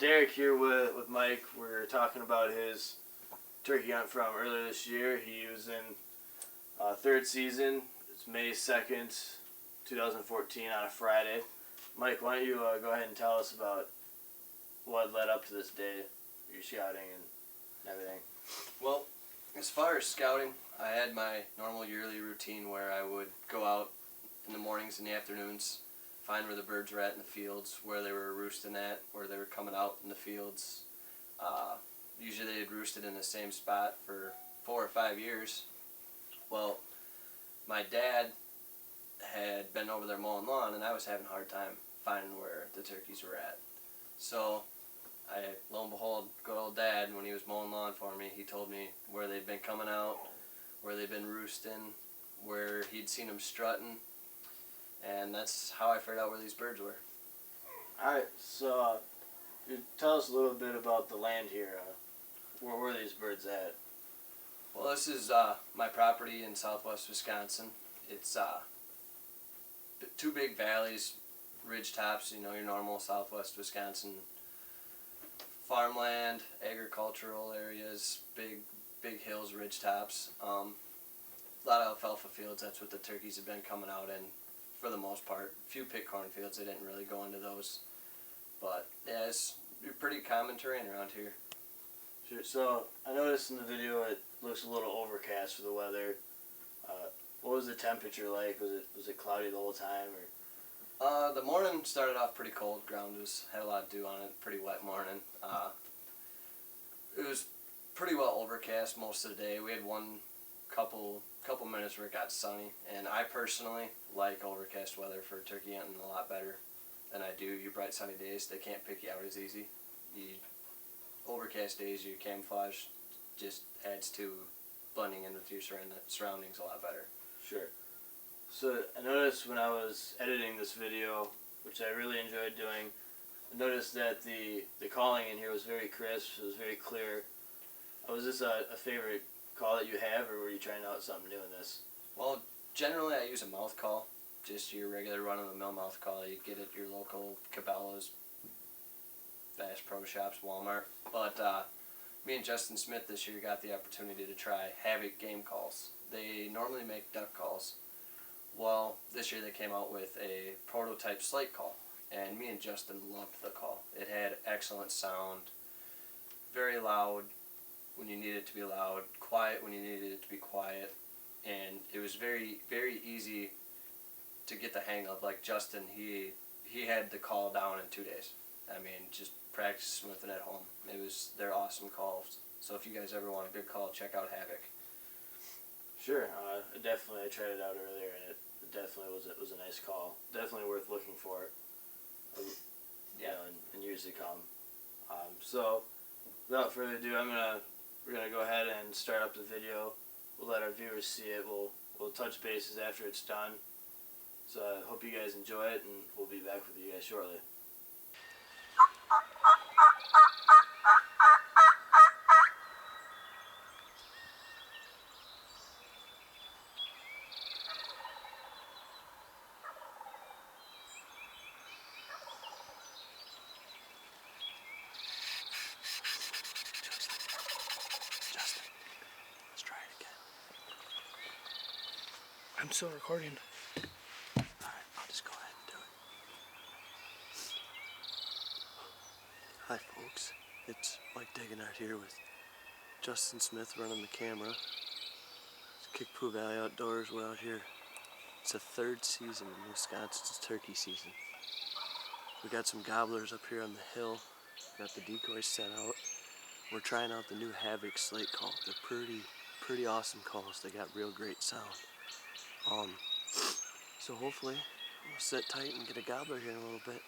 Derek here with Mike. We're talking about his turkey hunt from earlier this year. He was in third season. It's May 2nd, 2014 on a Friday. Mike, why don't you go ahead and tell us about what led up to this day, your scouting and everything. Well, as far as scouting, I had my normal yearly routine where I would go out in the mornings and the afternoons, find where the birds were at in the fields, where they were roosting at, where they were coming out in the fields. Usually they had roosted in the same spot for 4 or 5 years. Well, my dad had been over there mowing lawn, and I was having a hard time finding where the turkeys were at. So lo and behold, good old Dad, when he was mowing lawn for me, he told me where they'd been coming out, where they'd been roosting, where he'd seen them strutting, and that's how I figured out where these birds were. Alright, so you tell us a little bit about the land here. Where were these birds at? Well, this is my property in southwest Wisconsin. It's 2 big valleys, ridge tops, you know, your normal southwest Wisconsin farmland, agricultural areas, big hills, ridge tops. A lot of alfalfa fields. That's what the turkeys have been coming out in for the most part. A few pick corn fields. They didn't really go into those, but yeah, it's pretty common terrain around here. Sure. So I noticed in the video it looks a little overcast for the weather. What was the temperature like? Was it cloudy the whole time, or? The morning started off pretty cold. Ground had a lot of dew on it. Pretty wet morning. It was pretty well overcast most of the day. We had one couple minutes where it got sunny, and I personally like overcast weather for turkey hunting a lot better than I do your bright sunny days. They can't pick you out as easy. The overcast days, your camouflage just adds to blending in with your surroundings a lot better. Sure. So I noticed when I was editing this video, which I really enjoyed doing, I noticed that the calling in here was very crisp, it was very clear. Was this a favorite call that you have, or were you trying out something new in this? Well, generally I use a mouth call, just your regular run-of-the-mill mouth call. You get at your local Cabela's, Bass Pro Shops, Walmart. But me and Justin Smith this year got the opportunity to try Havoc game calls. They normally make duck calls. Well, this year they came out with a prototype slate call, and me and Justin loved the call. It had excellent sound, very loud when you needed it to be loud, quiet when you needed it to be quiet, and it was very, very easy to get the hang of. Like Justin, he had the call down in 2 days. I mean, just practice with it at home. They're awesome calls. So if you guys ever want a good call, check out Havoc. Sure, I tried it out earlier, and it definitely was a nice call. Definitely worth looking for. Yeah, in years to come. So, without further ado, we're gonna go ahead and start up the video. We'll let our viewers see it. We'll touch bases after it's done. So I hope you guys enjoy it, and we'll be back with you guys shortly. I'm still recording. Alright, I'll just go ahead and do it. Hi folks, it's Mike Degenhardt here with Justin Smith running the camera. It's Kickapoo Valley Outdoors. We're out here. It's the 3rd season in Wisconsin. It's turkey season. We got some gobblers up here on the hill. Got the decoys set out. We're trying out the new Havoc slate call. They're pretty awesome calls. They got real great sound. So hopefully we'll sit tight and get a gobbler here in a little bit.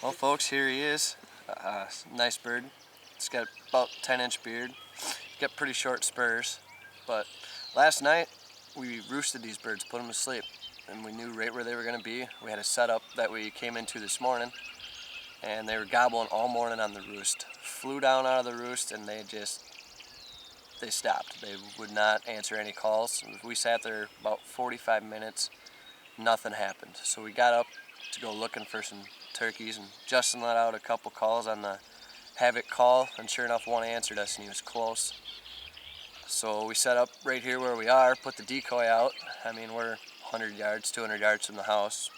Well, folks, here he is. Nice bird. It's got about 10-inch beard. Got pretty short spurs. But last night we roosted these birds, put them to sleep, and we knew right where they were going to be. We had a setup that we came into this morning, and they were gobbling all morning on the roost. Flew down out of the roost, and they stopped. They would not answer any calls. We sat there about 45 minutes. Nothing happened. So we got up to go looking for some turkeys, and Justin let out a couple calls on the Havoc call, and sure enough one answered us, and he was close. So we set up right here where we are, put the decoy out. I mean, we're 100 yards, 200 yards from the house.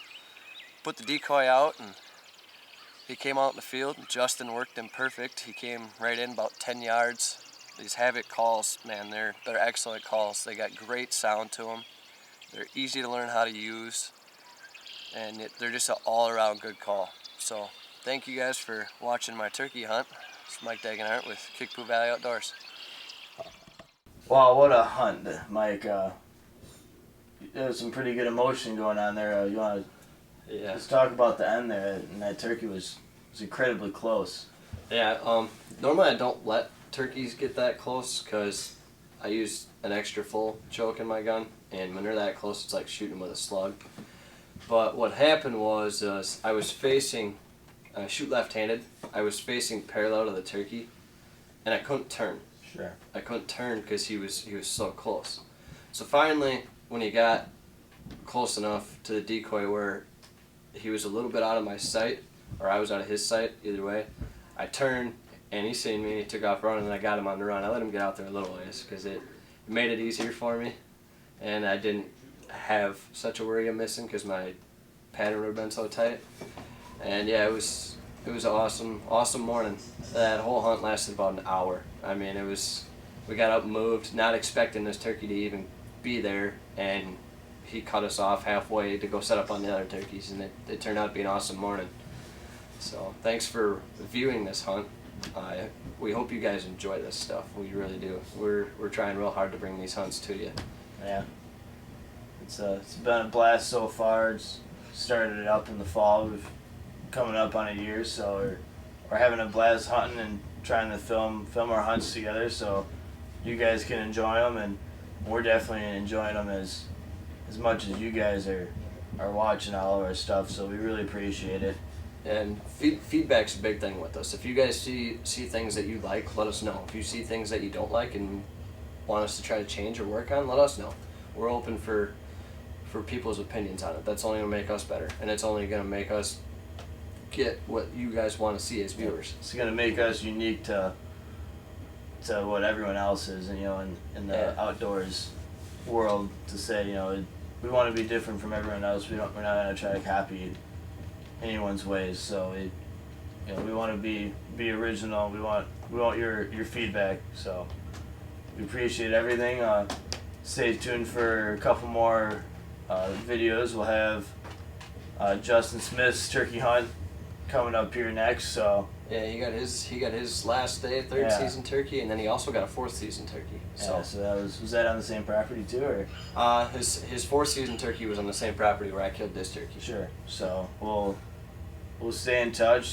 Put the decoy out, and he came out in the field. Justin worked him perfect. He came right in about 10 yards. These Havoc calls, man, they're excellent calls. They got great sound to them. They're easy to learn how to use, and they're just an all-around good call. So thank you guys for watching my turkey hunt. It's Mike Dagenhart with Kickapoo Valley Outdoors. Wow, what a hunt, Mike. There was some pretty good emotion going on there. You want to just talk about the end there, and that turkey was incredibly close. Yeah, normally I don't let turkeys get that close because I use an extra full choke in my gun, and when they're that close, it's like shooting with a slug. But what happened was I was facing, shoot left-handed, I was facing parallel to the turkey, and I couldn't turn. Sure. I couldn't turn because he was so close. So finally, when he got close enough to the decoy where he was a little bit out of my sight, or I was out of his sight, either way, I turned, and he seen me, and he took off running, and I got him on the run. I let him get out there a little ways because it made it easier for me, and I didn't have such a worry of missing because my pattern would have been so tight. And yeah, it was an awesome morning. That whole hunt lasted about an hour. I mean, we got up and moved, not expecting this turkey to even be there, and he cut us off halfway to go set up on the other turkeys, and it turned out to be an awesome morning. So thanks for viewing this hunt. We hope you guys enjoy this stuff. We really do. We're trying real hard to bring these hunts to you. Yeah. It's been a blast so far. It's started it up in the fall. We've coming up on a year, so we're having a blast hunting and trying to film our hunts together, so you guys can enjoy them, and we're definitely enjoying them as much as you guys are watching all of our stuff. So we really appreciate it. And feedback's a big thing with us. If you guys see things that you like, let us know. If you see things that you don't like and want us to try to change or work on, let us know. We're open for people's opinions on it. That's only going to make us better, and it's only going to make us get what you guys want to see as viewers. It's going to make us unique to what everyone else is, and in the outdoors world, to say, we want to be different from everyone else. We're not going to try to copy anyone's ways. So we want to be original. We want your feedback. So we appreciate everything. Stay tuned for a couple more videos. We'll have Justin Smith's turkey hunt coming up here next. So yeah, he got his last day, third season turkey, and then he also got a fourth season turkey. So that was that on the same property too, or? His fourth season turkey was on the same property where I killed this turkey. Sure. So we'll stay in touch.